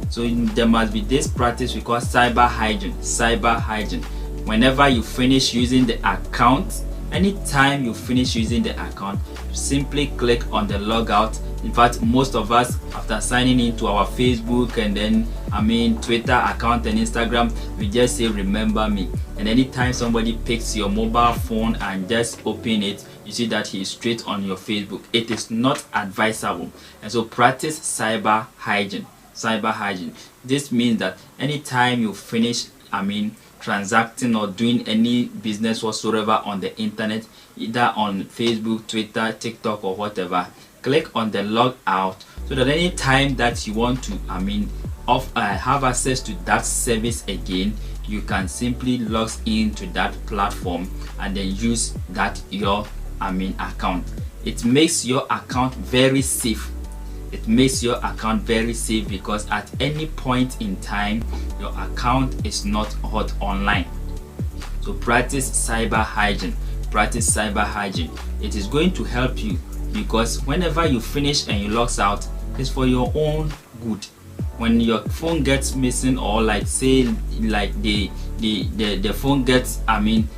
So there must be this practice we call cyber hygiene. Whenever you finish using the account, anytime you finish using the account, simply click on the logout. In fact, most of us, after signing into our Facebook and then Twitter account and Instagram, we just say remember me, and anytime somebody picks your mobile phone and just open it, you see that he is straight on your Facebook. It is not advisable. And so practice cyber hygiene. This means that anytime you finish transacting or doing any business whatsoever on the internet, either on Facebook, Twitter, TikTok, or whatever, click on the log out, so that any time that you want to have access to that service again, you can simply log into that platform and then use that your account. It makes your account very safe. Because at any point in time, your account is not hot online. So practice cyber hygiene. It is going to help you, because whenever you finish and you log out, it's for your own good. When your phone gets missing, or the phone gets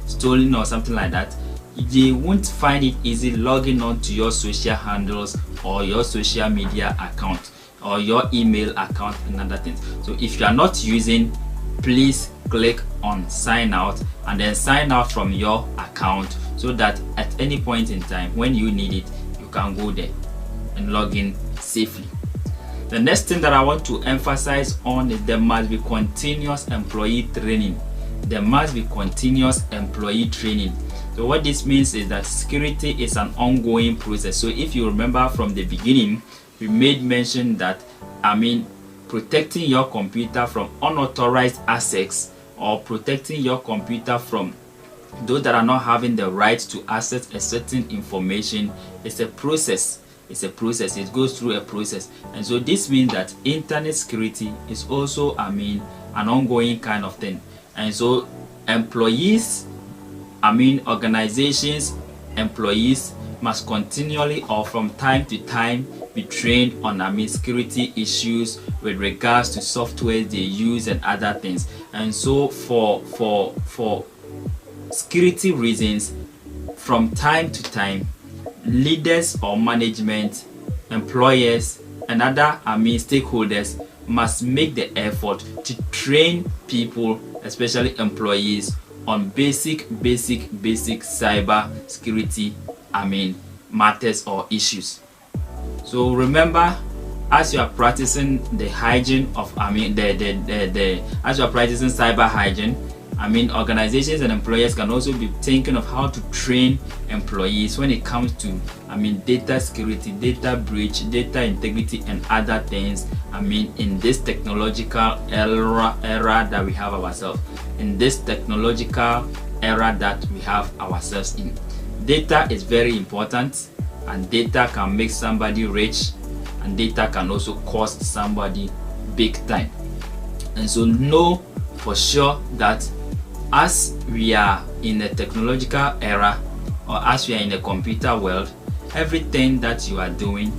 stolen or something like that, they won't find it easy logging on to your social handles or your social media account. or your email account and other things. So if you are not using, please click on sign out and then sign out from your account, so that at any point in time when you need it, you can go there and log in safely. The next thing that I want to emphasize on is there must be continuous employee training. There must be continuous employee training. So what this means is that security is an ongoing process. So if you remember from the beginning, we made mention that protecting your computer from unauthorized access, or protecting your computer from those that are not having the right to access a certain information, is a process. It's a process. It goes through a process. And so this means that internet security is also an ongoing kind of thing. And so employees, organizations, employees must continually or from time to time be trained on security issues with regards to software they use and other things. And so for security reasons, from time to time, leaders or management, employers and other stakeholders must make the effort to train people, especially employees, on basic cyber security matters or issues. So remember, as you are practicing the hygiene of as you are practicing cyber hygiene, organizations and employers can also be thinking of how to train employees when it comes to data security, data breach, data integrity and other things in this technological era that we have ourselves in. Data is very important, and data can make somebody rich, and data can also cost somebody big time. And so know for sure that as we are in a technological era, or as we are in a computer world, everything that you are doing,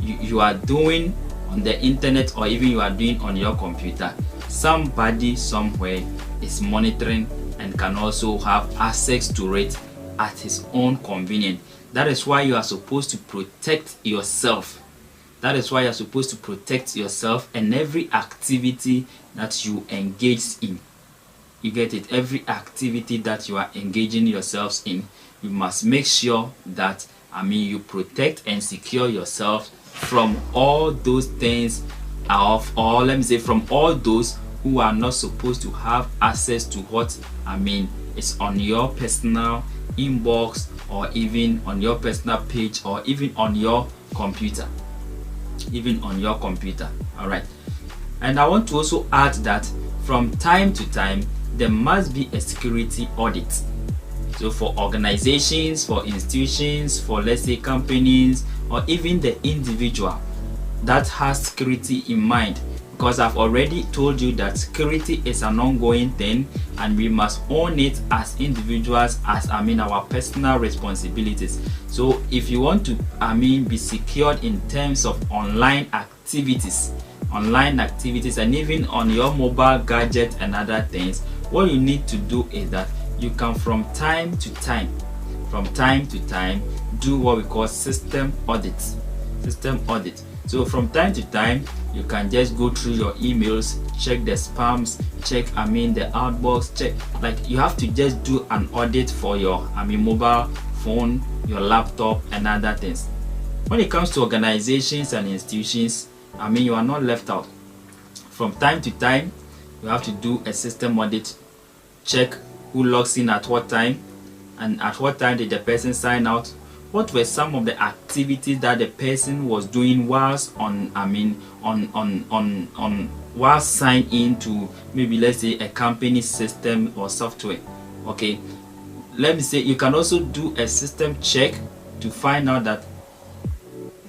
you are doing on the internet, or even you are doing on your computer, somebody somewhere is monitoring and can also have access to it at his own convenience. That is why you are supposed to protect yourself. That is why you are supposed to protect yourself and every activity that you engage in. You get it? Every activity that you are engaging yourselves in, you must make sure that you protect and secure yourself from all those things, or let me say from all those who are not supposed to have access to what is on your personal inbox, or even on your personal page, or even on your computer. All right. And I want to also add that from time to time there must be a security audit. So for organizations, for institutions, for let's say companies, or even the individual that has security in mind, because I've already told you that security is an ongoing thing, and we must own it as individuals, as our personal responsibilities. So if you want to be secured in terms of online activities, and even on your mobile gadget and other things, what you need to do is that you can from time to time do what we call system audit. So from time to time you can just go through your emails, check the spams, check the outbox, check, like you have to just do an audit for your mobile phone, your laptop and other things. When it comes to organizations and institutions, you are not left out. From time to time you have to do a system audit, check who logs in at what time, and at what time did the person sign out, what were some of the activities that the person was doing whilst whilst signed into maybe let's say a company system or software. Okay, let me say you can also do a system check to find out that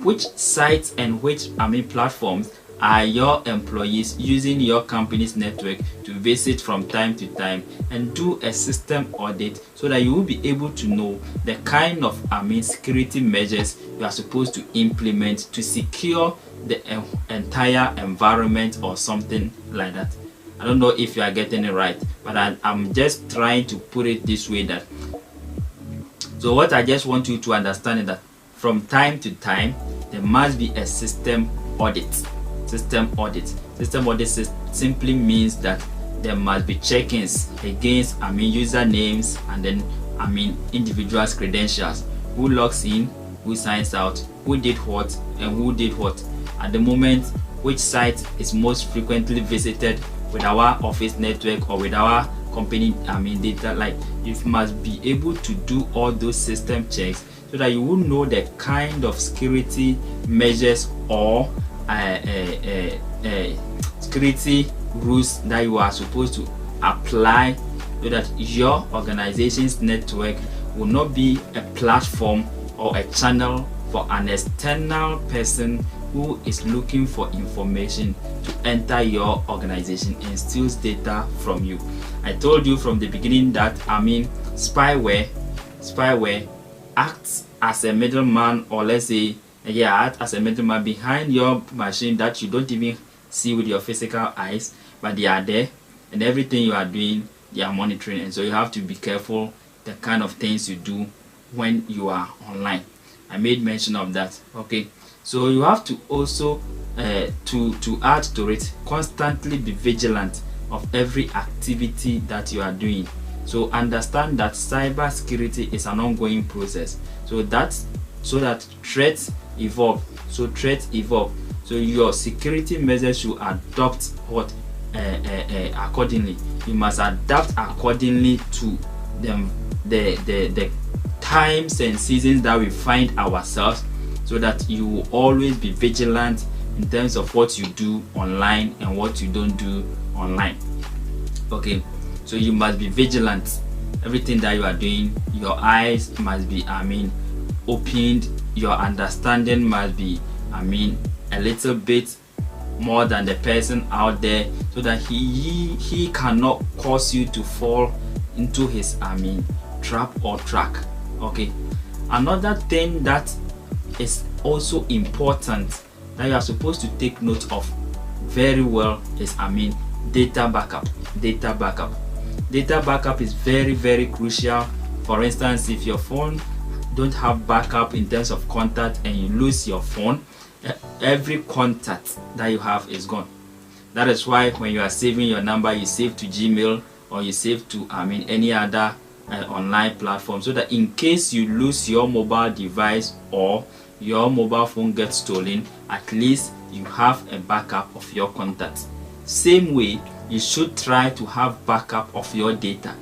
which sites and which platforms are your employees using your company's network to visit from time to time, and do a system audit so that you will be able to know the kind of security measures you are supposed to implement to secure the entire environment or something like that. I don't know if you are getting it right, but I'm just trying to put it this way. That so what I just want you to understand is that from time to time there must be a system audit. System audit. System audit simply means that there must be check-ins against usernames and then individuals' credentials. Who logs in, who signs out, who did what, and who did what. At the moment, which site is most frequently visited with our office network or with our company data. Like, you must be able to do all those system checks so that you will know the kind of security measures or security rules that you are supposed to apply, so that your organization's network will not be a platform or a channel for an external person who is looking for information to enter your organization and steals data from you. I told you from the beginning that spyware acts as a middleman, or let's say act as a middleman behind your machine that you don't even see with your physical eyes, but they are there, and everything you are doing they are monitoring. And so you have to be careful the kind of things you do when you are online. I made mention of that. Okay, so you have to also to add to it, constantly be vigilant of every activity that you are doing. So understand that cyber security is an ongoing process, so that threats evolve. So your security measures should adopt what accordingly. You must adapt accordingly to the times and seasons that we find ourselves, so that you will always be vigilant in terms of what you do online and what you don't do online. Okay, so you must be vigilant. Everything that you are doing, your eyes must be opened, your understanding must be a little bit more than the person out there, so that he cannot cause you to fall into his trap or track. Okay, another thing that is also important that you are supposed to take note of very well is data backup. Data backup is very, very crucial. For instance, if your phone don't have backup in terms of contact and you lose your phone, every contact that you have is gone. That is why when you are saving your number, you save to Gmail or you save to any other online platform, so that in case you lose your mobile device or your mobile phone gets stolen, at least you have a backup of your contacts. Same way, you should try to have backup of your data,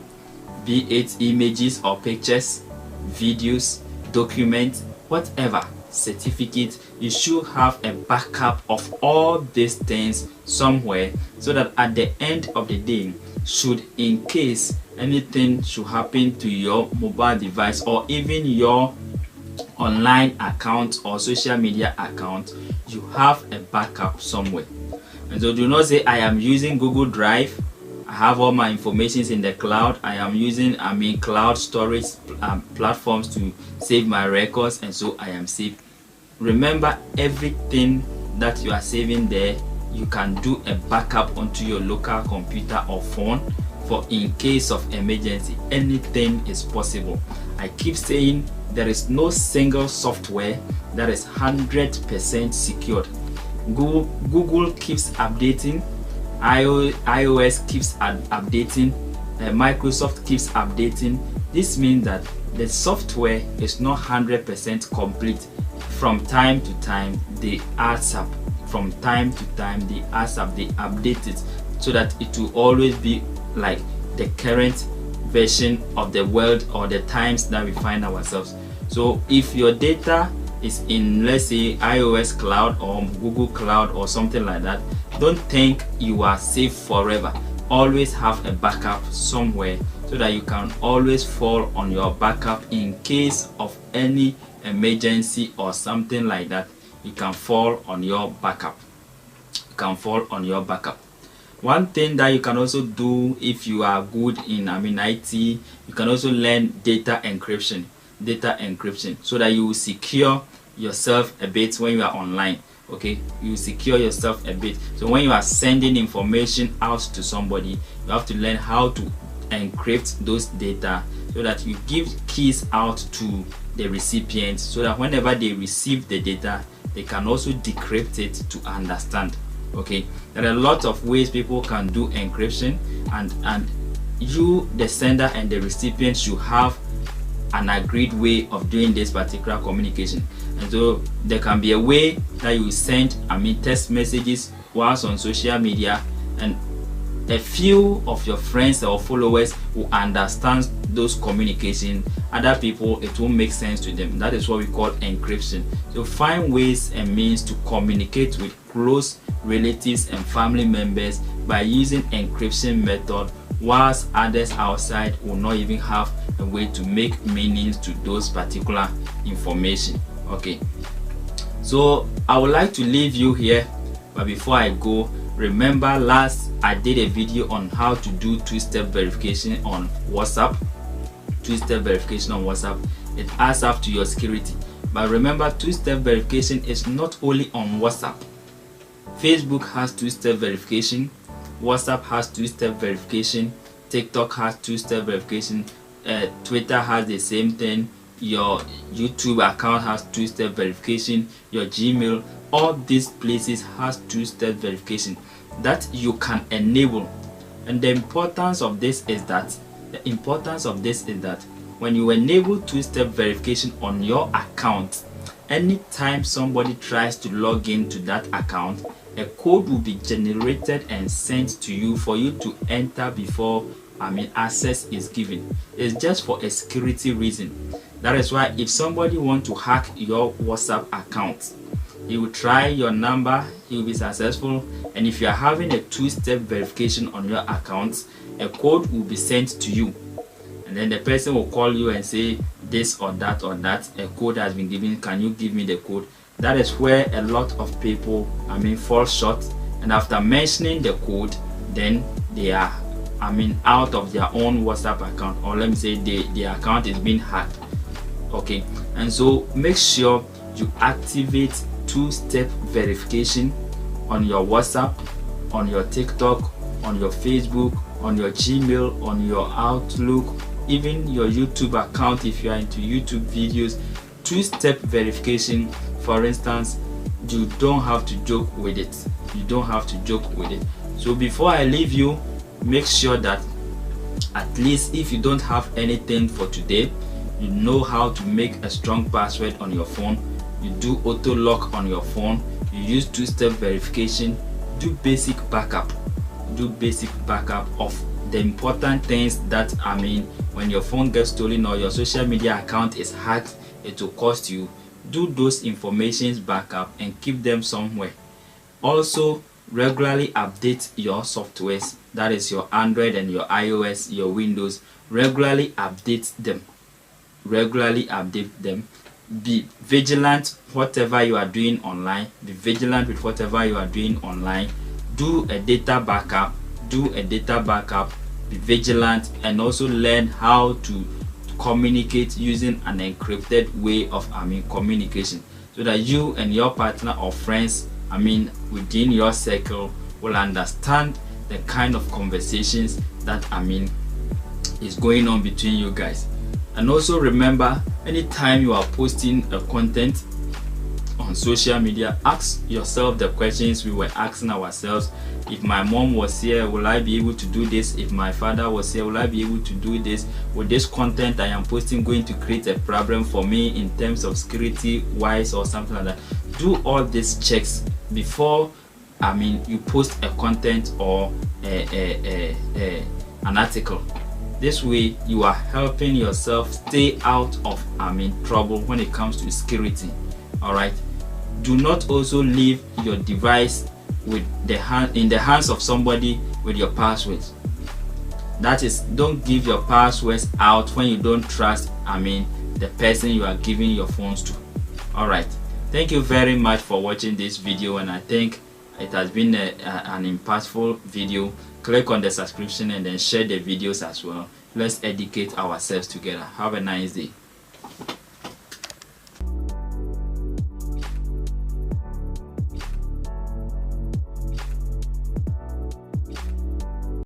be it images or pictures, videos, documents, whatever, certificate. You should have a backup of all these things somewhere, so that at the end of the day, should in case anything should happen to your mobile device or even your online account or social media account, you have a backup somewhere. And so do not say, I am using Google Drive, I have all my information in the cloud, I am using cloud storage platforms to save my records, and so I am safe. Remember, everything that you are saving there, you can do a backup onto your local computer or phone, for in case of emergency. Anything is possible. I keep saying there is no single software that is 100% secured. Google keeps updating, iOS keeps updating, Microsoft keeps updating. This means that the software is not 100% complete. From time to time they add up. From time to time they add up, they update it, so that it will always be like the current version of the world or the times that we find ourselves. So if your data is in, let's say, iOS cloud or Google cloud or something like that, don't think you are safe forever. Always have a backup somewhere, so that you can always fall on your backup in case of any emergency or something like that. You can fall on your backup. One thing that you can also do, if you are good in IT, you can also learn data encryption, so that you will secure yourself a bit when you are online. Okay, you secure yourself a bit. So when you are sending information out to somebody, you have to learn how to encrypt those data, so that you give keys out to the recipient, so that whenever they receive the data, they can also decrypt it to understand. Okay, there are a lot of ways people can do encryption, and you, the sender and the recipient, should have an agreed way of doing this particular communication. And so there can be a way that you send text messages whilst on social media, and a few of your friends or followers will understand those communication. Other people, it won't make sense to them. That is what we call encryption. So find ways and means to communicate with close relatives and family members by using encryption method, whilst others outside will not even have a way to make meanings to those particular information. Okay, so I would like to leave you here, but before I go, remember last I did a video on how to do two-step verification on WhatsApp. Two-step verification on WhatsApp, it adds up to your security. But remember, two-step verification is not only on WhatsApp. Facebook has two-step verification, WhatsApp has two-step verification, TikTok has two-step verification, Twitter has the same thing, your YouTube account has two-step verification, your Gmail, all these places has two-step verification that you can enable. And the importance of this is that when you enable two-step verification on your account, anytime somebody tries to log into that account, a code will be generated and sent to you for you to enter before access is given. It's just for a security reason. That is why if somebody wants to hack your WhatsApp account, he will try your number, he will be successful, and if you are having a two-step verification on your account, a code will be sent to you, and then the person will call you and say this or that, a code has been given, can you give me the code? That is where a lot of people fall short, and after mentioning the code, then they are out of their own WhatsApp account, or let me say their account is being hacked. Okay, and so make sure you activate two-step verification on your WhatsApp, on your TikTok, on your Facebook, on your Gmail, on your Outlook, even your YouTube account if you are into YouTube videos. Two-step verification, for instance, you don't have to joke with it. So before I leave you, make sure that at least if you don't have anything for today, you know how to make a strong password on your phone, you do auto lock on your phone, you use two-step verification, do basic backup of the important things that when your phone gets stolen or your social media account is hacked, it will cost you. Do those informations backup and keep them somewhere. Also, regularly update your softwares, that is your Android and your iOS, your Windows. Regularly update them. Be vigilant whatever you are doing online. Be vigilant with whatever you are doing online. Do a data backup. Be vigilant, and also learn how to communicate using an encrypted way of communication, so that you and your partner or friends within your circle will understand the kind of conversations that is going on between you guys. And also remember, anytime you are posting a content on social media, ask yourself the questions we were asking ourselves. If my mom was here, will I be able to do this? If my father was here, will I be able to do this? With this content I am posting going to create a problem for me in terms of security wise or something like that? Do all these checks before you post a content or an article. This way you are helping yourself stay out of trouble when it comes to security. All right, do not also leave your device with in the hands of somebody with your passwords. That is, don't give your passwords out when you don't trust the person you are giving your phones to. All right, thank you very much for watching this video, and I think it has been an impactful video. Click on the subscription and then share the videos as well. Let's educate ourselves together. Have a nice day.